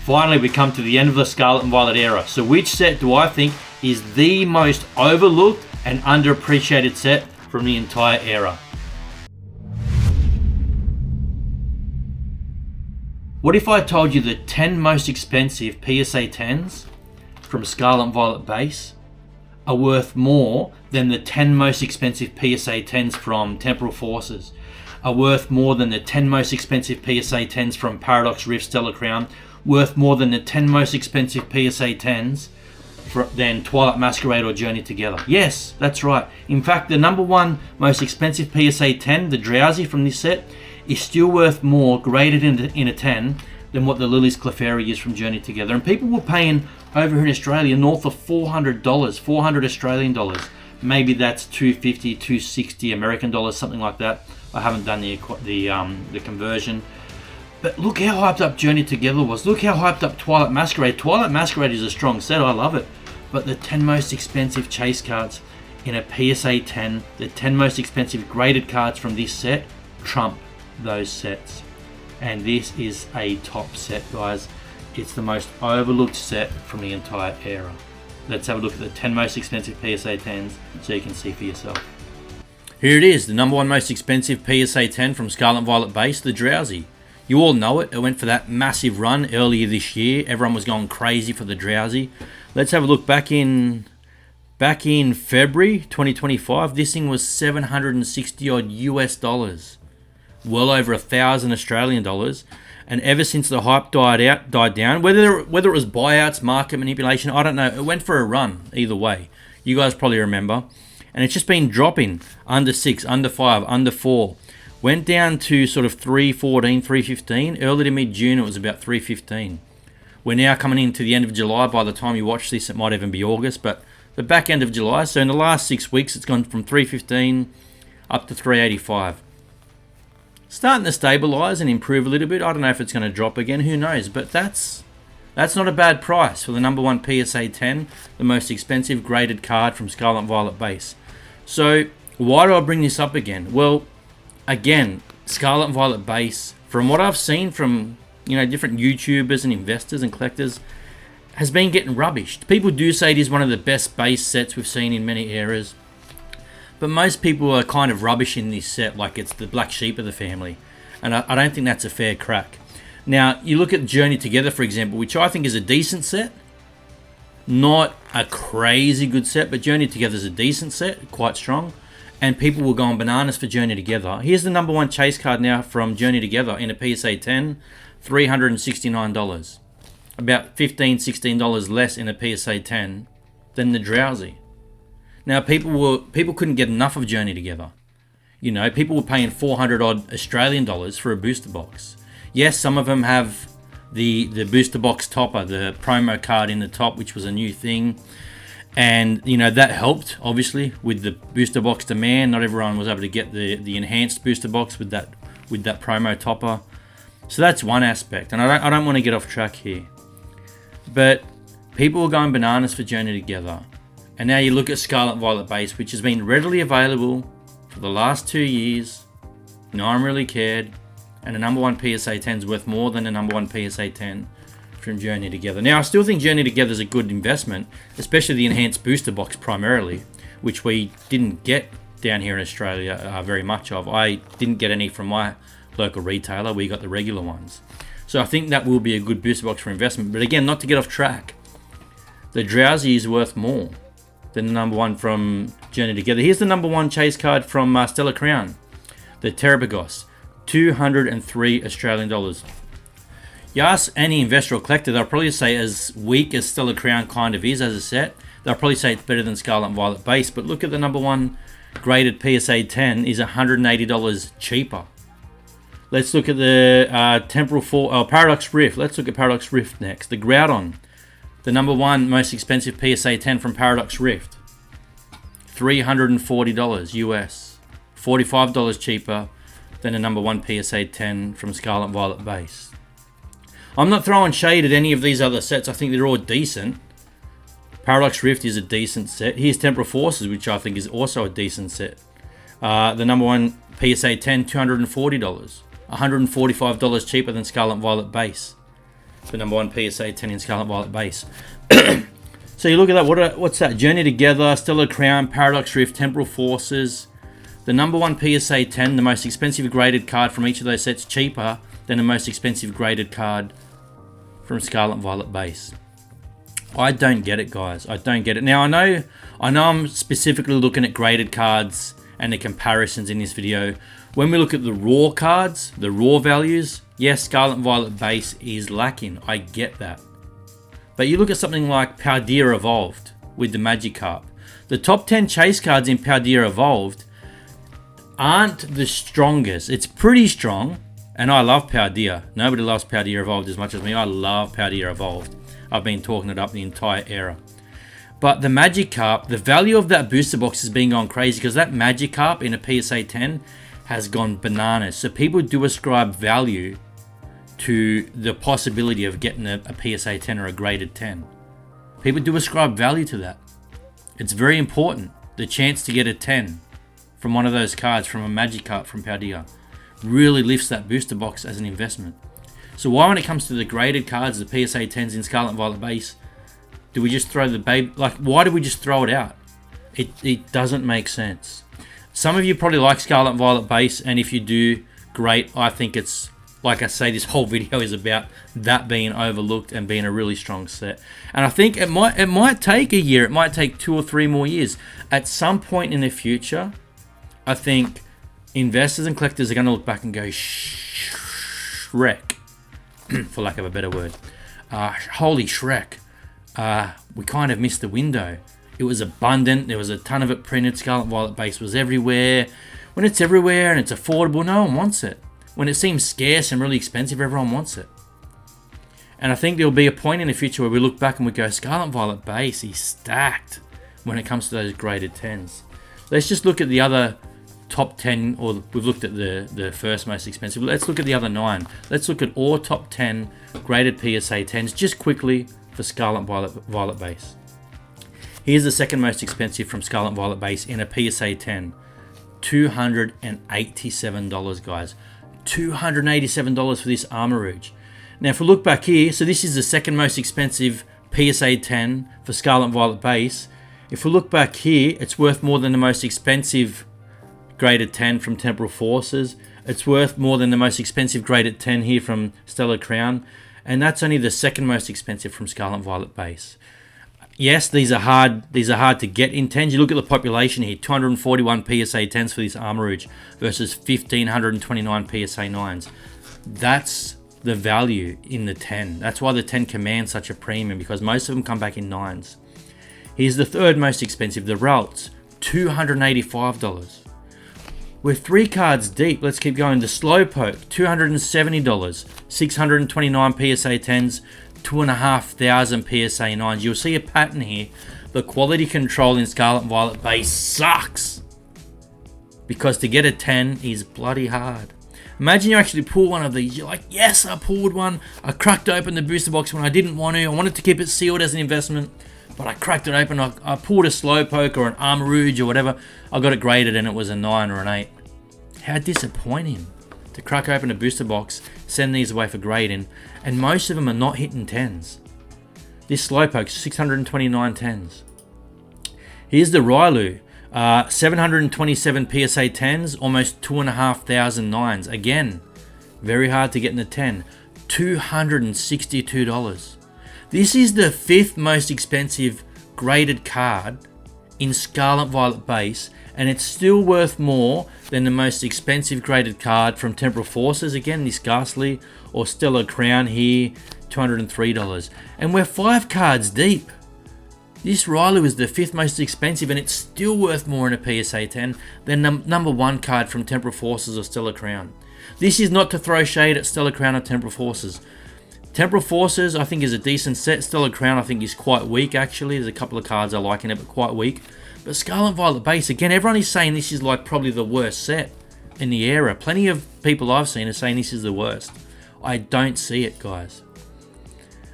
Finally, we come to the end of the Scarlet and Violet era. So which set do I think is the most overlooked and underappreciated set from the entire era? What if I told you the 10 most expensive PSA 10s from Scarlet and Violet base are worth more than the 10 most expensive PSA 10s from Temporal Forces, are worth more than the 10 most expensive PSA 10s from Paradox Rift Stellar Crown, worth more than the 10 most expensive PSA 10s than Twilight Masquerade or Journey Together? Yes, that's right. In fact, the number one most expensive PSA 10, the Drowsy from this set, is still worth more graded in a 10 than what the Lily's Clefairy is from Journey Together. And people were paying over here in Australia north of $400, 400 Australian dollars. Maybe that's 250, 260 American dollars, something like that. I haven't done the conversion. But look how hyped up Journey Together was. Look how hyped up Twilight Masquerade. Twilight Masquerade is a strong set. I love it. But the 10 most expensive chase cards in a PSA 10, the 10 most expensive graded cards from this set, trump those sets. And this is a top set, guys. It's the most overlooked set from the entire era. Let's have a look at the 10 most expensive PSA 10s so you can see for yourself. Here it is, the number one most expensive PSA 10 from Scarlet Violet base, the Drowsy. You all know it. It went for that massive run earlier this year. Everyone was going crazy for the Drowsy. Let's have a look back in February 2025. This thing was 760 odd US dollars. Well over 1,000 Australian dollars. And ever since the hype died down, whether it was buyouts, market manipulation, I don't know. It went for a run either way. You guys probably remember. And it's just been dropping under 6, under 5, under 4. Went down to sort of 314, 315. Early to mid-June, it was about 315. We're now coming into the end of July. By the time you watch this, it might even be August. But the back end of July, so in the last 6 weeks, it's gone from 315 up to 385. Starting to stabilise and improve a little bit. I don't know if it's going to drop again. Who knows? But that's not a bad price for the number one PSA 10, the most expensive graded card from Scarlet Violet base. So why do I bring this up again? Well, again, Scarlet Violet base, from what I've seen from different YouTubers and investors and collectors, has been getting rubbished. People do say it is one of the best base sets we've seen in many eras. But most people are kind of rubbish in this set, like it's the black sheep of the family. And I don't think that's a fair crack. Now, you look at Journey Together, for example, which I think is a decent set. Not a crazy good set, but Journey Together is a decent set, quite strong. And people were going bananas for Journey Together. Here's the number one chase card now from Journey Together in a PSA 10, $369. About $15, $16 less in a PSA 10 than the Drowsy. Now, people couldn't get enough of Journey Together. People were paying 400 odd Australian dollars for a booster box. Yes, some of them have the booster box topper, the promo card in the top, which was a new thing. And, that helped, obviously, with the booster box demand. Not everyone was able to get the enhanced booster box with that promo topper. So that's one aspect. And I don't want to get off track here. But people were going bananas for Journey Together. And now you look at Scarlet Violet base, which has been readily available for the last 2 years. No one really cared. And the number one PSA 10 is worth more than the number one PSA 10 from Journey Together. Now, I still think Journey Together is a good investment, especially the enhanced booster box primarily, which we didn't get down here in Australia very much of. I didn't get any from my local retailer. We got the regular ones. So I think that will be a good booster box for investment. But again, not to get off track, the Drowsy is worth more than the number one from Journey Together. Here's the number one chase card from Stellar Crown, the Terrapagos, 203 Australian dollars. You ask any investor or collector, they'll probably say, as weak as Stellar Crown kind of is as a set, they'll probably say it's better than Scarlet and Violet base. But look at the number one graded PSA 10 is $180 cheaper. Let's look at the Paradox Rift. Let's look at Paradox Rift next. The Groudon, the number one most expensive PSA 10 from Paradox Rift, $340 US, $45 cheaper than the number one PSA 10 from Scarlet Violet base. I'm not throwing shade at any of these other sets. I think they're all decent. Paradox Rift is a decent set. Here's Temporal Forces, which I think is also a decent set. The number one PSA 10, $240. $145 cheaper than Scarlet Violet base. the number 1 PSA 10 in Scarlet Violet base. So you look at that, what's that? Journey Together, Stellar Crown, Paradox Rift, Temporal Forces. The number 1 PSA 10, the most expensive graded card from each of those sets, cheaper than the most expensive graded card from Scarlet Violet base. I don't get it, guys. I don't get it. Now, I know I'm specifically looking at graded cards and the comparisons in this video. When we look at the raw cards, the raw values, yes, Scarlet Violet base is lacking. I get that. But you look at something like Paldea Evolved with the Magikarp. The top 10 chase cards in Paldea Evolved aren't the strongest. It's pretty strong, and I love Paldea. Nobody loves Paldea Evolved as much as me. I love Paldea Evolved. I've been talking it up the entire era. But the Magikarp, the value of that booster box has been going crazy because that Magikarp in a PSA 10 has gone bananas. So people do ascribe value to the possibility of getting a PSA 10 or a graded 10. People do ascribe value to that. It's very important. The chance to get a 10 from one of those cards, from a Magikarp from Paldea, really lifts that booster box as an investment. So why, when it comes to the graded cards, the PSA 10s in Scarlet Violet base, do we just throw the baby? Like, why do we just throw it out? It doesn't make sense. Some of you probably like Scarlet Violet base, and if you do, great. I think it's, like I say, this whole video is about that being overlooked and being a really strong set. And I think it might take a year. It might take 2 or 3 more years. At some point in the future, I think investors and collectors are going to look back and go, Shrek, for lack of a better word. Holy Shrek. We kind of missed the window. It was abundant. There was a ton of it printed. Scarlet Violet base was everywhere. When it's everywhere and it's affordable, no one wants it. When it seems scarce and really expensive, everyone wants it. And I think there'll be a point in the future where we look back and we go, Scarlet Violet base is stacked when it comes to those graded 10s. Let's just look at the other top 10, or we've looked at the first most expensive. Let's look at the other 9. Let's look at all top 10 graded PSA 10s just quickly for Scarlet Violet base. Here's the second most expensive from Scarlet Violet base in a PSA 10. $287, guys. $287 for this Armarouge. Now, if we look back here, so this is the second most expensive PSA 10 for Scarlet Violet base. If we look back here, it's worth more than the most expensive graded 10 from Temporal Forces. It's worth more than the most expensive graded 10 here from Stellar Crown. And that's only the second most expensive from Scarlet Violet base. Yes, these are hard to get in 10s. You look at the population here, 241 PSA 10s for this Armarouge versus 1,529 PSA 9s. That's the value in the 10. That's why the 10 commands such a premium, because most of them come back in 9s. Here's the third most expensive, the Ralts, $285. We're 3 cards deep. Let's keep going. The Slowpoke, $270. 629 PSA 10s, 2,500 PSA 9s. You'll see a pattern here. The quality control in Scarlet Violet base sucks, because to get a 10 is bloody hard. Imagine you actually pull one of these. You're like, yes, I pulled one. I cracked open the booster box when I didn't want to. I wanted to keep it sealed as an investment, but I cracked it open. I pulled a Slowpoke or an Armarouge or whatever. I got it graded and it was a 9 or an 8. How disappointing to crack open a booster box, send these away for grading, and most of them are not hitting 10s. This Slowpoke, 629 10s. Here's the Railu, 727 PSA 10s, almost 2,500 9s. Again, very hard to get in the 10. $262. This is the 5th most expensive graded card in Scarlet Violet base, and it's still worth more than the most expensive graded card from Temporal Forces. Again, this Ghastly, or Stellar Crown here, $203. And we're 5 cards deep. This Railu is the 5th most expensive, and it's still worth more in a PSA 10 than the number 1 card from Temporal Forces or Stellar Crown. This is not to throw shade at Stellar Crown or Temporal Forces. Temporal Forces, I think, is a decent set. Stellar Crown, I think, is quite weak, actually. There's a couple of cards I like in it, but quite weak. But Scarlet Violet base, again, everyone is saying this is like probably the worst set in the era. Plenty of people I've seen are saying this is the worst. I don't see it, guys.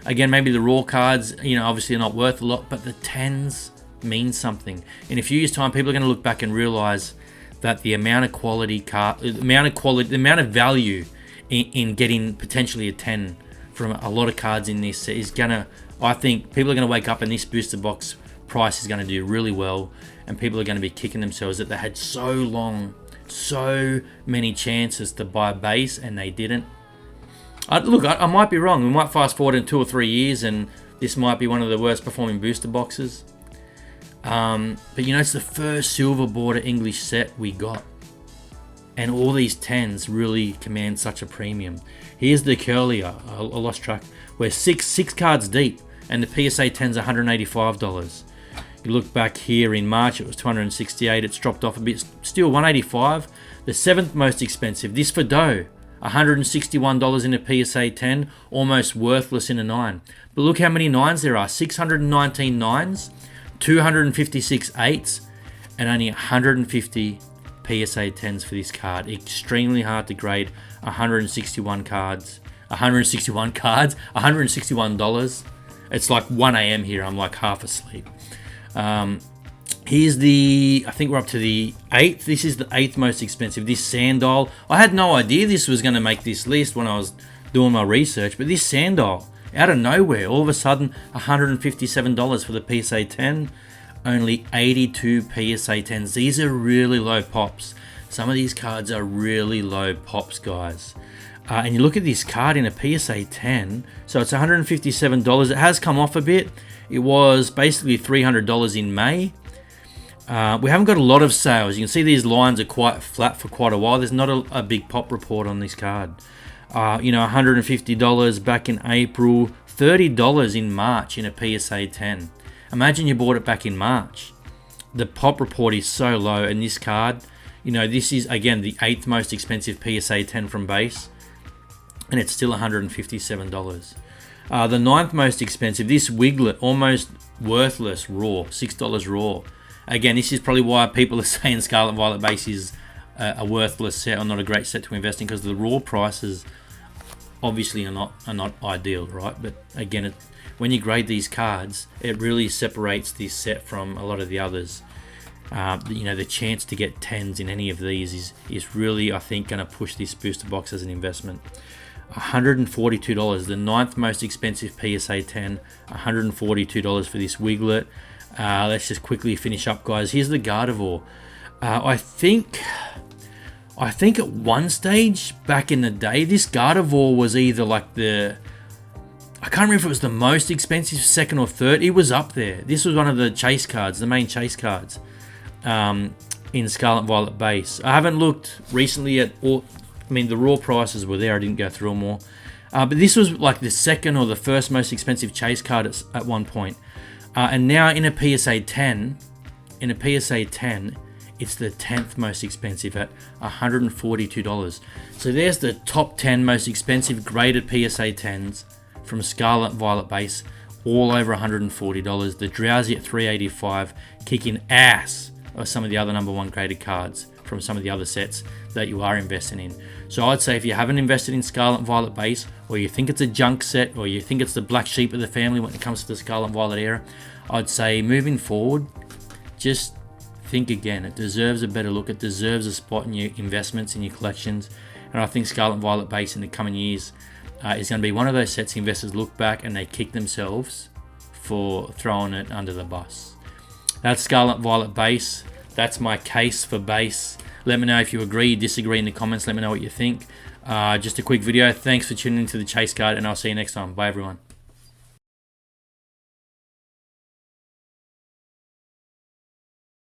Again, maybe the raw cards, obviously are not worth a lot, but the 10s mean something. In a few years' time, people are going to look back and realize that the amount of quality, the amount of value in getting potentially a 10 from a lot of cards in this set is gonna, I think people are gonna wake up and this booster box price is gonna do really well, and people are gonna be kicking themselves that they had so many chances to buy base and they didn't. Look, I might be wrong. We might fast forward in 2 or 3 years and this might be one of the worst performing booster boxes. But you know, it's the first silver border English set we got. And all these 10s really command such a premium. Here's the Curly, I lost track. We're six cards deep and the PSA 10's $185. You look back here in March, it was $268. It's dropped off a bit, still $185. The 7th most expensive, this for Doe, $161 in a PSA 10, almost worthless in a 9. But look how many 9s there are, 619 9s, 256 8s, and only 150 PSA 10s for this card. Extremely hard to grade. 161 cards. $161. It's like 1 a.m. here. I'm like half asleep. Here's the, I think we're up to the 8th. This is the 8th most expensive. This Sandal. I had no idea this was going to make this list when I was doing my research, but this Sandal, out of nowhere, all of a sudden, $157 for the PSA 10. Only 82 PSA 10s. These are really low pops. Some of these cards are really low pops, guys. And you look at this card in a PSA 10, so it's $157. It has come off a bit. It was basically $300 in May. We haven't got a lot of sales. You can see these lines are quite flat for quite a while. There's not a big pop report on this card. You know, $150 back in April, $30 in March in a PSA 10. Imagine you bought it back in March. The pop report is so low, and this card, you know, this is again the 8th most expensive PSA 10 from base, and it's still $157. The 9th most expensive, this Wiglet, almost worthless raw, $6 raw. Again, this is probably why people are saying Scarlet Violet base is a worthless set or not a great set to invest in, because the raw prices obviously are not ideal, right? But again, when you grade these cards, it really separates this set from a lot of the others. You know, the chance to get 10s in any of these is really, I think, going to push this booster box as an investment. $142, the 9th most expensive PSA 10, $142 for this Wiglet. Let's just quickly finish up, guys. Here's the Gardevoir. I think at one stage back in the day, this Gardevoir was either like I can't remember if it was the most expensive, second or third. It was up there. This was one of the chase cards, the main chase cards in Scarlet Violet base. I haven't looked recently at all. I mean, the raw prices were there. I didn't go through them all. But this was like the second or the first most expensive chase card at one point. And now in a PSA 10, it's the 10th most expensive at $142. So there's the top 10 most expensive graded PSA 10s from Scarlet Violet base, all over $140. The Drowsy at $385, kicking ass of some of the other #1 graded cards from some of the other sets that you are investing in. So I'd say if you haven't invested in Scarlet Violet base, or you think it's a junk set, or you think it's the black sheep of the family when it comes to the Scarlet Violet era, I'd say moving forward, just think again. It deserves a better look. It deserves a spot in your investments, in your collections. And I think Scarlet Violet base in the coming years is going to be one of those sets investors look back and they kick themselves for throwing it under the bus. That's Scarlet Violet base. That's my case for base. Let me know if you agree, disagree in the comments. Let me know what you think. Just a quick video. Thanks for tuning into the Chase Card, and I'll see you next time. Bye, everyone.